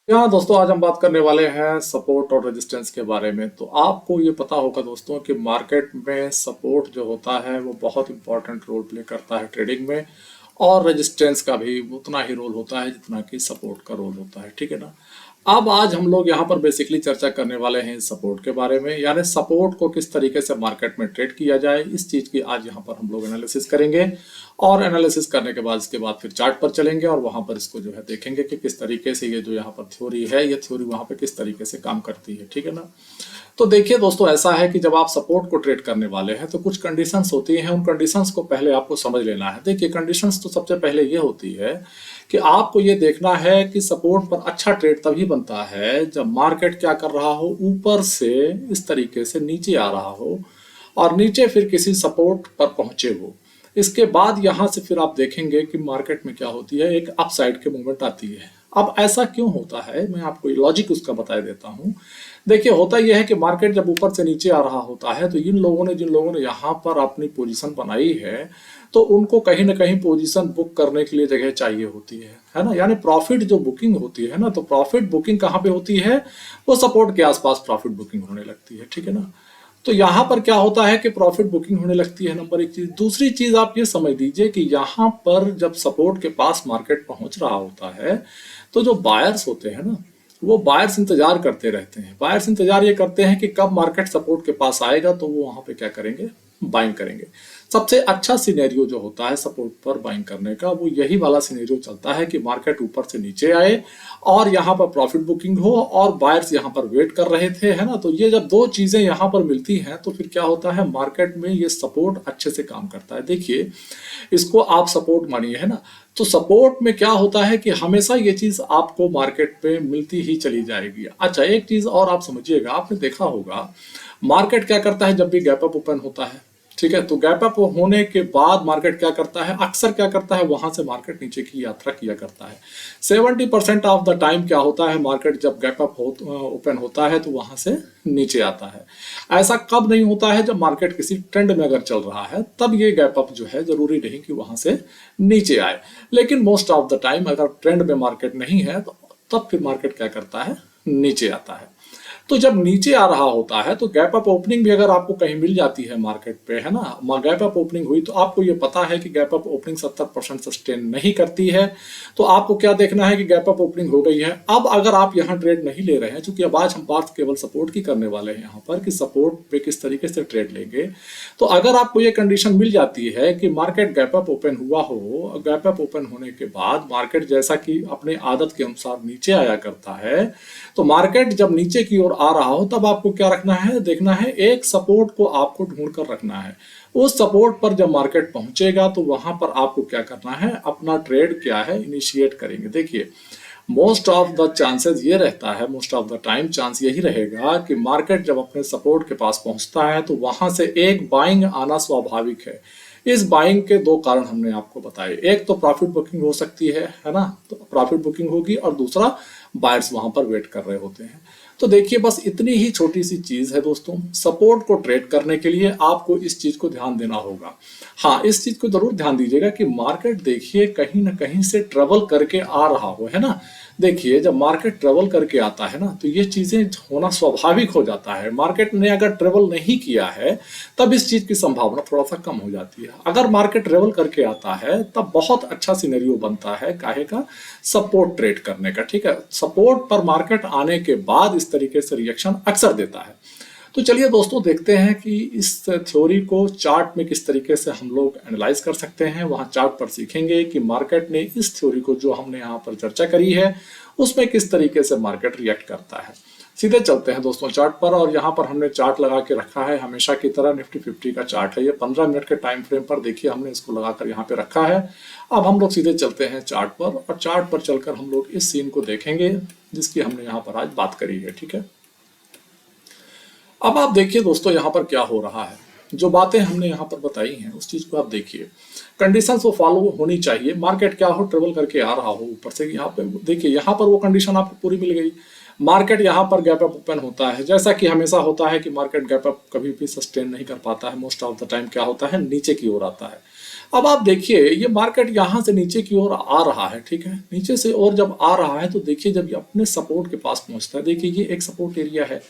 यहाँ दोस्तों आज हम बात करने वाले हैं सपोर्ट और रेजिस्टेंस के बारे में। तो आपको ये पता होगा दोस्तों कि मार्केट में सपोर्ट जो होता है वो बहुत इंपॉर्टेंट रोल प्ले करता है ट्रेडिंग में, और रेजिस्टेंस का भी उतना ही रोल होता है जितना कि सपोर्ट का रोल होता है। ठीक है ना। अब आज हम लोग यहाँ पर बेसिकली चर्चा करने वाले हैं सपोर्ट के बारे में, यानी सपोर्ट को किस तरीके से मार्केट में ट्रेड किया जाए, इस चीज की आज यहाँ पर हम लोग एनालिसिस करेंगे। और एनालिसिस करने के बाद इसके बाद फिर चार्ट पर चलेंगे और वहां पर इसको जो है देखेंगे कि किस तरीके से ये जो यहाँ पर थ्योरी है, ये थ्योरी वहां पर किस तरीके से काम करती है। ठीक है ना। तो देखिए दोस्तों, ऐसा है कि जब आप सपोर्ट को ट्रेड करने वाले हैं तो कुछ कंडीशंस होती हैं। उन कंडीशंस को पहले आपको समझ लेना है। देखिए कंडीशंस तो सबसे पहले ये होती है कि आपको ये देखना है कि सपोर्ट पर अच्छा ट्रेड तभी बनता है जब मार्केट क्या कर रहा हो, ऊपर से इस तरीके से नीचे आ रहा हो और नीचे फिर किसी सपोर्ट पर पहुंचे वो। इसके बाद यहां से फिर आप देखेंगे कि मार्केट में क्या होती है, एक अपसाइड के मूवमेंट आती है। अब ऐसा क्यों होता है, मैं आपको लॉजिक उसका बता देता हूं। देखिए होता यह है कि मार्केट जब ऊपर से नीचे आ रहा होता है तो जिन लोगों ने यहाँ पर अपनी पोजीशन बनाई है तो उनको कहीं ना कहीं पोजीशन बुक करने के लिए जगह चाहिए होती है ना। यानी प्रॉफिट जो बुकिंग होती है ना, तो प्रॉफिट बुकिंग कहाँ पे होती है, वो सपोर्ट के आसपास प्रॉफिट बुकिंग होने लगती है। ठीक है ना। तो यहाँ पर क्या होता है कि प्रॉफिट बुकिंग होने लगती है, नंबर एक चीज। दूसरी चीज आप ये समझ लीजिए कि यहाँ पर जब सपोर्ट के पास मार्केट पहुंच रहा होता है तो जो बायर्स होते हैं ना, वो बायर्स इंतजार करते रहते हैं। बायर्स इंतजार ये करते हैं कि कब मार्केट सपोर्ट के पास आएगा तो वो वहां पे क्या करेंगे, बाइंग करेंगे। सबसे अच्छा सिनेरियो जो होता है सपोर्ट पर बाइंग करने का, वो यही वाला सिनेरियो चलता है कि मार्केट ऊपर से नीचे आए और यहाँ पर प्रॉफिट बुकिंग हो और बायर्स यहाँ पर वेट कर रहे थे, है ना। तो ये जब दो चीजें यहाँ पर मिलती हैं तो फिर क्या होता है, मार्केट में ये सपोर्ट अच्छे से काम करता है। देखिए इसको आप सपोर्ट मानिए, है ना। तो सपोर्ट में क्या होता है कि हमेशा ये चीज आपको मार्केट पे मिलती ही चली जाएगी। अच्छा एक चीज और आप समझिएगा, आपने देखा होगा मार्केट क्या करता है जब भी गैप अप ओपन होता है, ठीक है, तो गैप अप होने के बाद मार्केट क्या करता है, अक्सर क्या करता है, वहां से मार्केट नीचे की यात्रा किया करता है। 70% ऑफ द टाइम क्या होता है, मार्केट जब गैप अप ओपन होता है तो वहां से नीचे आता है। ऐसा कब नहीं होता है, जब मार्केट किसी ट्रेंड में अगर चल रहा है तब ये गैप अप जो है जरूरी नहीं कि वहां से नीचे आए। लेकिन मोस्ट ऑफ द टाइम अगर ट्रेंड में मार्केट नहीं है तो तब फिर मार्केट क्या करता है, नीचे आता है। तो जब नीचे आ रहा होता है तो गैप अप ओपनिंग भी अगर आपको कहीं मिल जाती है मार्केट पे, है ना, गैप अप ओपनिंग हुई तो आपको ये पता है कि गैप अप ओपनिंग 70% सस्टेन नहीं करती है। तो आपको क्या देखना है कि गैप अप ओपनिंग हो गई है। अब अगर आप यहाँ ट्रेड नहीं ले रहे हैं, क्योंकि अब आज हम बात केवल सपोर्ट की करने वाले हैं यहाँ पर कि सपोर्ट पे किस तरीके से ट्रेड लेंगे, तो अगर आपको ये कंडीशन मिल जाती है कि मार्केट गैप अप ओपन हुआ हो, गैप अप ओपन होने के बाद मार्केट जैसा कि अपने आदत के अनुसार नीचे आया करता है, तो मार्केट जब नीचे की ओर आ रहा हो तब आपको क्या रखना है, देखना है एक सपोर्ट को आपको ढूंढ कर रखना है। उस सपोर्ट पर जब मार्केट पहुंचेगा तो वहां पर आपको क्या करना है, अपना ट्रेड क्या है, इनिशिएट करेंगे। देखिए मोस्ट ऑफ द चांसेस ये रहता है, most of the time chance यही रहेगा कि मार्केट जब अपने सपोर्ट के पास पहुंचता है तो वहां से एक बाइंग आना स्वाभाविक है। इस बाइंग के दो कारण हमने आपको बताए, एक तो प्रॉफिट बुकिंग हो सकती है ना, तो प्रॉफिट बुकिंग होगी, और दूसरा बायर्स वहां पर वेट कर रहे होते हैं। तो देखिए बस इतनी ही छोटी सी चीज है दोस्तों, सपोर्ट को ट्रेड करने के लिए आपको इस चीज को ध्यान देना होगा। हाँ इस चीज को जरूर ध्यान दीजिएगा कि मार्केट देखिए कहीं ना कहीं से ट्रेवल करके आ रहा हो, है ना। देखिए जब मार्केट ट्रेवल करके आता है ना तो ये चीजें होना स्वाभाविक हो जाता है। मार्केट ने अगर ट्रेवल नहीं किया है तब इस चीज की संभावना थोड़ा सा कम हो जाती है। अगर मार्केट ट्रेवल करके आता है तब बहुत अच्छा सिनेरियो बनता है काहे का, सपोर्ट ट्रेड करने का। ठीक है, सपोर्ट पर मार्केट आने के बाद इस तरीके से रिएक्शन अक्सर देता है। तो चलिए दोस्तों देखते हैं कि इस थ्योरी को चार्ट में किस तरीके से हम लोग एनालाइज कर सकते हैं। वहां चार्ट पर सीखेंगे कि मार्केट ने इस थ्योरी को जो हमने यहाँ पर चर्चा करी है उसमें किस तरीके से मार्केट रिएक्ट करता है। सीधे चलते हैं दोस्तों चार्ट पर, और यहाँ पर हमने चार्ट लगा के रखा है हमेशा की तरह, निफ्टी 50 का चार्ट है ये। 15 मिनट के टाइम फ्रेम पर देखिए हमने इसको लगाकर यहाँ पे रखा है। अब हम लोग सीधे चलते हैं चार्ट पर, और चार्ट पर चलकर हम लोग इस सीन को देखेंगे जिसकी हमने यहाँ पर आज बात करी है। ठीक है, अब आप देखिए दोस्तों यहाँ पर क्या हो रहा है। जो बातें हमने यहाँ पर बताई हैं उस चीज को आप देखिए, कंडीशंस वो फॉलो होनी चाहिए। मार्केट क्या हो, ट्रेवल करके आ रहा हो ऊपर से, यहाँ पे देखिए यहाँ पर वो कंडीशन आपको पूरी मिल गई। मार्केट यहाँ पर गैप अप ओपन होता है, जैसा कि हमेशा होता है कि मार्केट गैप अप कभी भी सस्टेन नहीं कर पाता है, मोस्ट ऑफ द टाइम क्या होता है, नीचे की ओर आता है। अब आप देखिए ये मार्केट यहाँ से नीचे की ओर आ रहा है, ठीक है, नीचे से और जब आ रहा है तो देखिए जब ये अपने सपोर्ट के पास पहुंचता है, देखिए ये एक सपोर्ट एरिया है,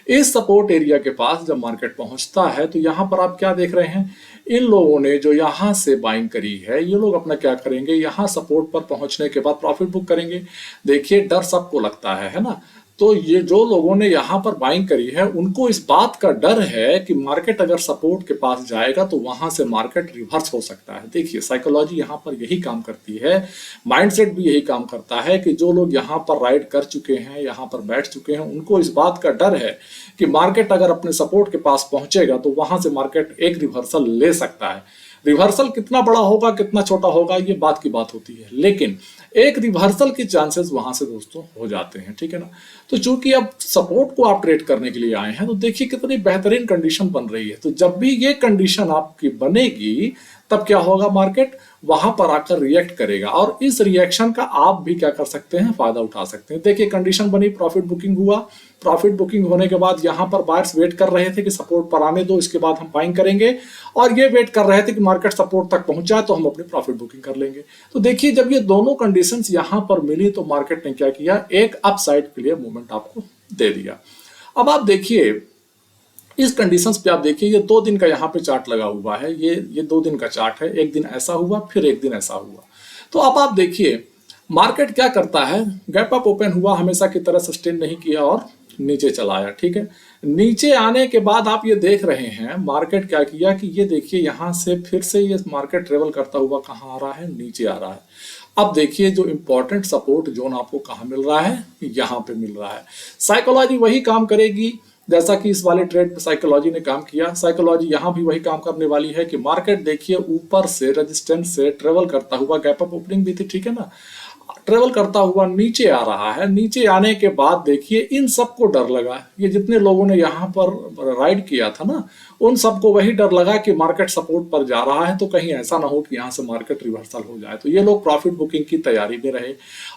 इस सपोर्ट एरिया के पास जब मार्केट पहुंचता है तो यहाँ पर आप क्या देख रहे हैं, इन लोगों ने जो यहाँ से बाइंग करी है, ये लोग अपना क्या करेंगे, यहाँ सपोर्ट पर पहुंचने के बाद प्रॉफिट बुक करेंगे। देखिए डर सबको लगता है ना, तो ये जो लोगों ने यहाँ पर बाइंग करी है उनको इस बात का डर है कि मार्केट अगर सपोर्ट के पास जाएगा तो वहां से मार्केट रिवर्स हो सकता है। देखिए साइकोलॉजी यहाँ पर यही काम करती है, माइंडसेट भी यही काम करता है कि जो लोग यहाँ पर राइड कर चुके हैं, यहाँ पर बैठ चुके हैं, उनको इस बात का डर है कि मार्केट अगर अपने सपोर्ट के पास पहुंचेगा तो वहां से मार्केट एक रिवर्सल ले सकता है। रिवर्सल कितना बड़ा होगा कितना छोटा होगा ये बात की बात होती है, लेकिन एक रिवर्सल के चांसेस वहां से दोस्तों हो जाते हैं, ठीक है ना। तो चूंकि अब सपोर्ट को आप ट्रेड करने के लिए आए हैं तो देखिए कितनी बेहतरीन कंडीशन बन रही है। तो जब भी ये कंडीशन आपकी बनेगी तब क्या होगा, मार्केट वहां पर आकर रिएक्ट करेगा और इस रिएक्शन का आप भी क्या कर सकते हैं, फायदा उठा सकते हैं। देखिए कंडीशन बनी, प्रॉफिट बुकिंग हुआ, प्रॉफिट बुकिंग होने के बाद यहाँ पर बायर्स वेट कर रहे थे कि सपोर्ट पर आने दो, इसके बाद हम बाइंग करेंगे, और ये वेट कर रहे थे कि मार्केट सपोर्ट तक पहुंच जाए तो हम अपनी प्रॉफिट बुकिंग कर लेंगे। तो देखिए जब ये दोनों कंडीशंस यहाँ पर मिली तो मार्केट ने क्या किया, एक अपसाइड क्लियर मूवमेंट आपको दे दिया। अब आप देखिए इस कंडीशंस पे आप देखिए ये 2 दिन का यहाँ पे चार्ट लगा हुआ है, ये 2 दिन का चार्ट है, एक दिन ऐसा हुआ फिर एक दिन ऐसा हुआ। तो अब आप देखिए मार्केट क्या करता है, गैप अप ओपन हुआ, हमेशा की तरह सस्टेन नहीं किया और नीचे चला आया, ठीक है। नीचे आने के बाद आप ये देख रहे हैं मार्केट क्या किया कि ये देखिए यहाँ से फिर से ये मार्केट ट्रेवल करता हुआ कहाँ आ रहा है, नीचे आ रहा है। अब देखिए जो इंपॉर्टेंट सपोर्ट जोन आपको कहाँ मिल रहा है, यहाँ पे मिल रहा है। साइकोलॉजी वही काम करेगी जैसा कि इस वाले ट्रेड पे साइकोलॉजी ने काम किया, साइकोलॉजी यहाँ भी वही काम करने वाली है कि मार्केट देखिए ऊपर से रेजिस्टेंस से ट्रेवल करता हुआ, गैप अप ओपनिंग भी थी, ठीक है ना, ट्रेवल करता हुआ नीचे आ रहा है। नीचे आने के बाद देखिए इन सबको डर लगा, ये जितने लोगों ने यहाँ पर राइड किया था ना, उन सबको वही डर लगा कि मार्केट सपोर्ट पर जा रहा है तो कहीं ऐसा ना हो कि यहाँ से मार्केट रिवर्सल हो जाए। तो ये लोग प्रॉफिट बुकिंग की तैयारी में रहे,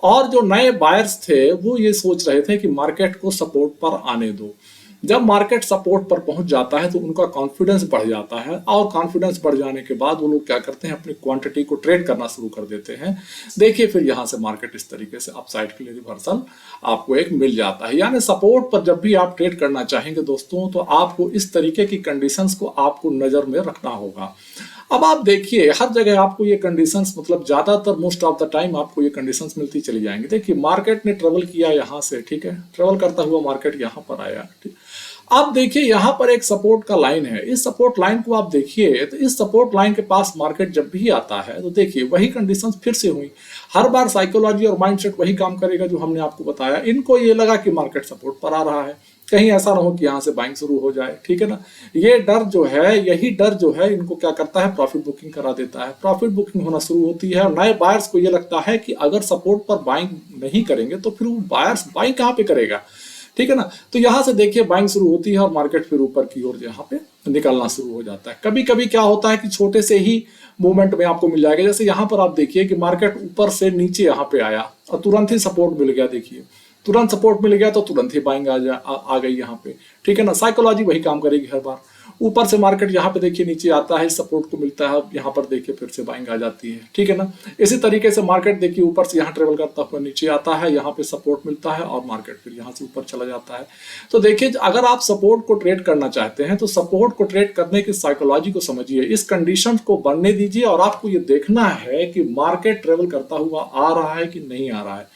और जो नए बायर्स थे वो ये सोच रहे थे कि मार्केट को सपोर्ट पर आने दो। जब मार्केट सपोर्ट पर पहुंच जाता है तो उनका कॉन्फिडेंस बढ़ जाता है, और कॉन्फिडेंस बढ़ जाने के बाद वो लोग क्या करते हैं, अपनी क्वांटिटी को ट्रेड करना शुरू कर देते हैं। देखिए फिर यहाँ से मार्केट इस तरीके से अपसाइड के लिए रिवर्सल आपको एक मिल जाता है। यानी सपोर्ट पर जब भी आप ट्रेड करना चाहेंगे दोस्तों तो आपको इस तरीके की कंडीशंस को आपको नजर में रखना होगा। अब आप देखिए हर जगह आपको ये कंडीशंस, मतलब ज्यादातर मोस्ट ऑफ द टाइम आपको ये कंडीशंस मिलती चली जाएंगी। देखिए मार्केट ने ट्रेवल किया यहाँ से, ठीक है, ट्रेवल करता हुआ मार्केट यहाँ पर आया, ठीक। अब देखिए यहाँ पर एक सपोर्ट का लाइन है, इस सपोर्ट लाइन को आप देखिए तो इस सपोर्ट लाइन के पास मार्केट जब भी आता है तो देखिए वही कंडीशंस फिर से हुई। हर बार साइकोलॉजी और माइंडसेट वही काम करेगा जो हमने आपको बताया। इनको ये लगा कि मार्केट सपोर्ट पर आ रहा है, कहीं ऐसा ना हो कि यहाँ से बाइंग शुरू हो जाए, ठीक है ना। ये डर जो है, यही डर जो है इनको क्या करता है, प्रॉफिट बुकिंग करा देता है। प्रॉफिट बुकिंग होना शुरू होती है और नए बायर्स को ये लगता है कि अगर सपोर्ट पर बाइंग नहीं करेंगे तो फिर वो बायर्स बाइंग कहाँ पे करेगा, ठीक है ना। तो यहाँ से देखिए बाइंग शुरू होती है और मार्केट फिर ऊपर की ओर यहाँ पे निकलना शुरू हो जाता है। कभी कभी क्या होता है कि छोटे से ही मूवमेंट में आपको मिल जाएगा, जैसे यहाँ पर आप देखिए कि मार्केट ऊपर से नीचे यहाँ पे आया और तुरंत ही सपोर्ट मिल गया। देखिए तुरंत सपोर्ट मिल गया तो तुरंत ही बाइंग आ गई यहाँ पे, ठीक है ना। साइकोलॉजी वही काम करेगी हर बार। ऊपर से मार्केट यहाँ पे देखिए नीचे आता है, सपोर्ट को मिलता है, यहाँ पर देखिए फिर से बाइंग आ जाती है, ठीक है ना। इसी तरीके से मार्केट देखिए ऊपर से यहाँ ट्रेवल करता हुआ नीचे आता है, यहाँ पे सपोर्ट मिलता है और मार्केट फिर यहाँ से ऊपर चला जाता है। तो देखिए अगर आप सपोर्ट को ट्रेड करना चाहते हैं तो सपोर्ट को ट्रेड करने की साइकोलॉजी को समझिए, इस कंडीशन को बनने दीजिए और आपको ये देखना है कि मार्केट ट्रेवल करता हुआ आ रहा है कि नहीं आ रहा है।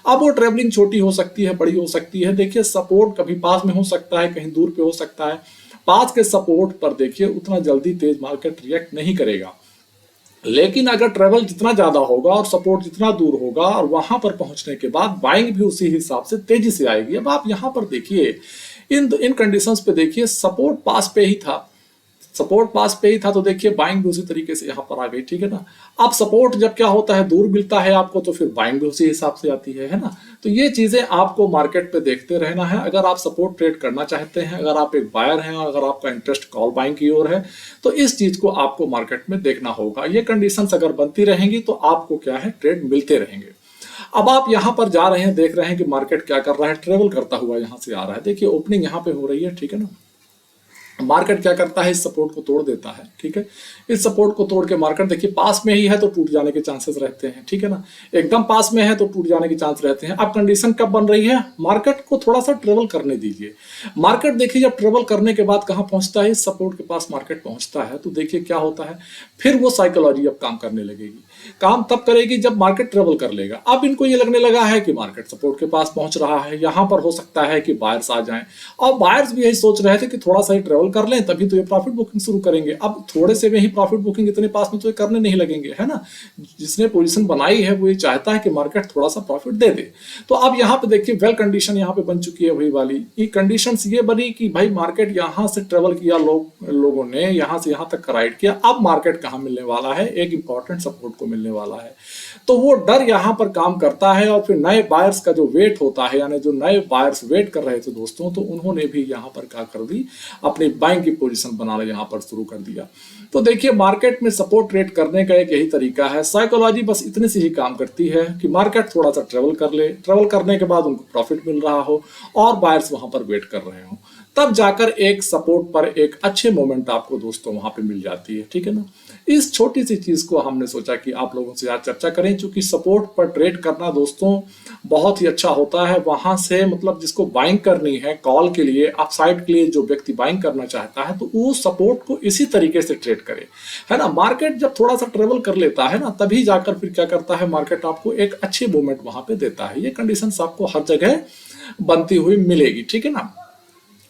अब वो ट्रेवलिंग छोटी हो सकती है, बड़ी हो सकती है। देखिए सपोर्ट कभी पास में हो सकता है, कहीं दूर पे हो सकता है। पास के सपोर्ट पर देखिए उतना जल्दी तेज मार्केट रिएक्ट नहीं करेगा, लेकिन अगर ट्रेवल जितना ज्यादा होगा और सपोर्ट जितना दूर होगा और वहां पर पहुंचने के बाद बाइंग भी उसी हिसाब से तेजी से आएगी। अब आप यहां पर देखिए इन कंडीशंस पे देखिए सपोर्ट पास पे ही था, सपोर्ट पास पे ही था तो देखिए बाइंग भी उसी तरीके से यहाँ पर आ गई, ठीक है ना। अब सपोर्ट जब क्या होता है, दूर मिलता है आपको, तो फिर बाइंग भी उसी हिसाब से आती है ना। तो ये चीजें आपको मार्केट पे देखते रहना है। अगर आप सपोर्ट ट्रेड करना चाहते हैं, अगर आप एक बायर हैं, अगर आपका इंटरेस्ट कॉल बाइंग की ओर है, तो इस चीज को आपको मार्केट में देखना होगा। ये कंडीशंस अगर बनती रहेंगी तो आपको क्या है, ट्रेड मिलते रहेंगे। अब आप यहां पर जा रहे हैं, देख रहे हैं कि मार्केट क्या कर रहा है, ट्रेवल करता हुआ यहां से आ रहा है। देखिए ओपनिंग यहां पे हो रही है, ठीक है ना। मार्केट क्या करता है, इस सपोर्ट को तोड़ देता है, ठीक है। इस सपोर्ट को तोड़ के मार्केट देखिए पास में ही है तो टूट जाने के चांसेस रहते हैं, ठीक है ना। एकदम पास में है तो टूट जाने के चांस रहते हैं। अब कंडीशन कब बन रही है, मार्केट को थोड़ा सा ट्रेवल करने दीजिए। मार्केट देखिए जब ट्रेवल करने के बाद कहां पहुंचता है, इस सपोर्ट के पास मार्केट पहुंचता है, तो देखिए क्या होता है, फिर वो साइकोलॉजी अब काम करने लगेगी। काम तब करेगी जब मार्केट ट्रेवल कर लेगा। अब इनको ये लगने लगा है कि मार्केट सपोर्ट के पास पहुंच रहा है, यहां पर हो सकता है कि बायर्स आ जाएं, और बायर्स भी यही सोच रहे थे कि थोड़ा सा ही ट्रेवल कर लें तभी तो ये प्रॉफिट बुकिंग शुरू करेंगे। अब थोड़े से में ही प्रॉफिट बुकिंग इतने पास में तो ये करने नहीं लगेंगे, है ना। जिसने पोजीशन बनाई है वो ये चाहता है कि मार्केट थोड़ा सा प्रॉफिट दे दे। तो अब यहाँ पे देखिए वेल कंडीशन यहाँ पे बन चुकी है वही वाली। ये कंडीशन ये बनी कि भाई मार्केट यहाँ से ट्रेवल किया, लोगों ने यहाँ से यहाँ तक राइड किया, अब मार्केट कहाँ मिलने वाला है, एक इंपॉर्टेंट सपोर्ट को मिलने वाला है। तो वो डर यहाँ पर काम करता है, और फिर नए बायर्स का जो वेट होता है, यानी जो नए बायर्स वेट कर रहे थे दोस्तों, तो उन्होंने भी यहाँ पर क्या कर दी, अपनी बाइंग की पोजीशन बनाना यहाँ पर शुरू कर दिया। तो देखिए मार्केट में सपोर्ट ट्रेड करने का एक यही तरीका है। साइकोलॉजी बस इतने से ही काम करती है कि मार्केट थोड़ा सा ट्रेवल कर ले, ट्रेवल करने के बाद उनको प्रॉफिट मिल रहा हो और बायर्स वहां पर वेट कर रहे हो, तब जाकर एक सपोर्ट पर एक अच्छे मोमेंट आपको दोस्तों वहां पे मिल जाती है, ठीक है ना। इस छोटी सी चीज को हमने सोचा कि आप लोगों से आज चर्चा करें, क्योंकि सपोर्ट पर ट्रेड करना दोस्तों बहुत ही अच्छा होता है। वहां से मतलब जिसको बाइंग करनी है कॉल के लिए, अपसाइड के लिए जो व्यक्ति बाइंग करना चाहता है, तो वो सपोर्ट को इसी तरीके से ट्रेड करे, है ना। मार्केट जब थोड़ा सा ट्रेवल कर लेता है ना, तभी जाकर फिर क्या करता है, मार्केट आपको एक अच्छी मूवमेंट वहां पे देता है। ये कंडीशंस आपको हर जगह बनती हुई मिलेगी, ठीक है ना।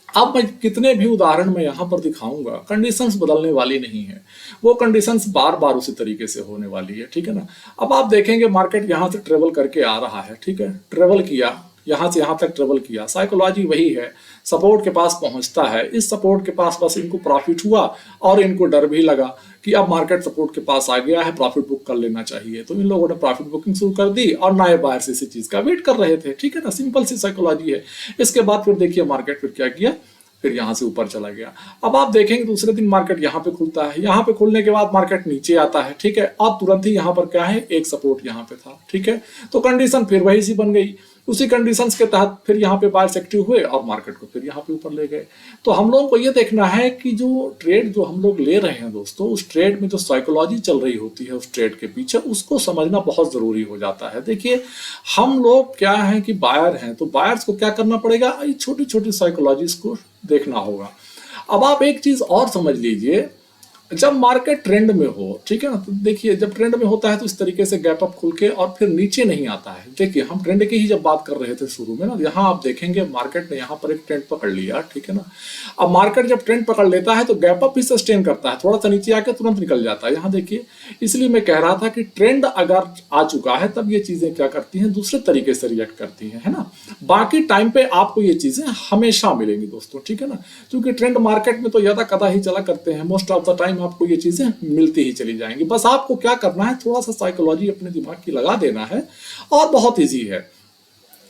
अब मैं कितने भी उदाहरण में यहां पर दिखाऊंगा, कंडीशंस बदलने वाली नहीं है, वो कंडीशंस बार बार उसी तरीके से होने वाली है, ठीक है ना। अब आप देखेंगे मार्केट यहां से ट्रेवल करके आ रहा है, ठीक है, ट्रेवल किया, यहां से यहां तक ट्रेवल किया, साइकोलॉजी वही है, सपोर्ट के पास पहुंचता है। इस सपोर्ट के पास बस इनको प्रॉफिट हुआ और इनको डर भी लगा कि अब मार्केट सपोर्ट के पास आ गया है, प्रॉफिट बुक कर लेना चाहिए, तो इन लोगों ने प्रॉफिट बुकिंग शुरू कर दी और नए बायर्स इसी चीज का वेट कर रहे थे, ठीक है ना। सिंपल सी साइकोलॉजी है। इसके बाद फिर देखिए मार्केट फिर क्या किया, फिर यहां से ऊपर चला गया। अब आप देखेंगे दूसरे दिन मार्केट यहां पे खुलता है, यहां पे खुलने के बाद मार्केट नीचे आता है, ठीक है, और तुरंत ही यहां पर क्या है, एक सपोर्ट यहां पे था, ठीक है। तो कंडीशन फिर वही सी बन गई। उसी कंडीशंस के तहत फिर यहाँ पे बायर्स एक्टिव हुए और मार्केट को फिर यहाँ पे ऊपर ले गए। तो हम लोगों को ये देखना है कि जो ट्रेड जो हम लोग ले रहे हैं दोस्तों, उस ट्रेड में जो साइकोलॉजी चल रही होती है उस ट्रेड के पीछे, उसको समझना बहुत जरूरी हो जाता है। देखिए हम लोग क्या है कि बायर हैं, तो बायर्स को क्या करना पड़ेगा, छोटी छोटी साइकोलॉजीज को देखना होगा। अब आप एक चीज और समझ लीजिए, जब मार्केट ट्रेंड में हो, ठीक है ना, तो देखिए जब ट्रेंड में होता है तो इस तरीके से गैप अप खुल के और फिर नीचे नहीं आता है। देखिए हम ट्रेंड की ही जब बात कर रहे थे शुरू में ना, यहाँ आप देखेंगे मार्केट ने यहाँ पर एक ट्रेंड पकड़ लिया, ठीक है ना। अब मार्केट जब ट्रेंड पकड़ लेता है तो गैप अप ही सस्टेन करता है, थोड़ा सा नीचे आके तुरंत निकल जाता है, यहाँ देखिए। इसलिए मैं कह रहा था कि ट्रेंड अगर आ चुका है तब ये चीजें क्या करती हैं, दूसरे तरीके से रिएक्ट करती हैं, है ना। बाकी टाइम पे आपको ये चीजें हमेशा मिलेंगी दोस्तों, ठीक है ना, क्योंकि ट्रेंड मार्केट में तो यदा कदा ही चला करते हैं, मोस्ट ऑफ द टाइम आपको ये चीजें मिलती ही चली जाएंगी। बस आपको क्या करना है, थोड़ा सा साइकोलॉजी अपने दिमाग की लगा देना है और बहुत इजी है।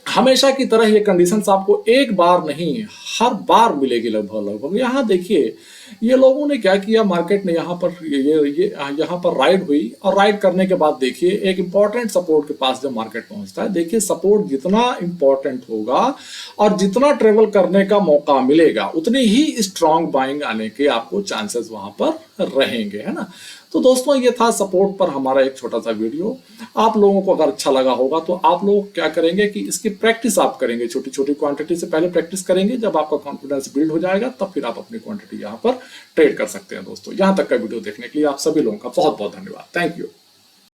हमेशा की तरह ये कंडीशंस आपको एक बार नहीं हर बार मिलेगी लगभग लगभग। यहाँ देखिए ये लोगों ने क्या किया, मार्केट ने यहाँ पर ये यहाँ पर राइड हुई और राइड करने के बाद देखिए एक इंपॉर्टेंट सपोर्ट के पास जब मार्केट पहुंचता है, देखिए सपोर्ट जितना इंपॉर्टेंट होगा और जितना ट्रेवल करने का मौका मिलेगा उतनी ही स्ट्रांग बाइंग आने के आपको चांसेस वहां पर रहेंगे, है ना। तो दोस्तों ये था सपोर्ट पर हमारा एक छोटा सा वीडियो। आप लोगों को अगर अच्छा लगा होगा तो आप लोग क्या करेंगे कि इसकी प्रैक्टिस आप करेंगे, छोटी छोटी क्वांटिटी से पहले प्रैक्टिस करेंगे। जब आपका कॉन्फिडेंस बिल्ड हो जाएगा तब फिर आप अपनी क्वांटिटी यहाँ पर ट्रेड कर सकते हैं दोस्तों। यहाँ तक का वीडियो देखने के लिए आप सभी लोगों का बहुत बहुत धन्यवाद। Thank you.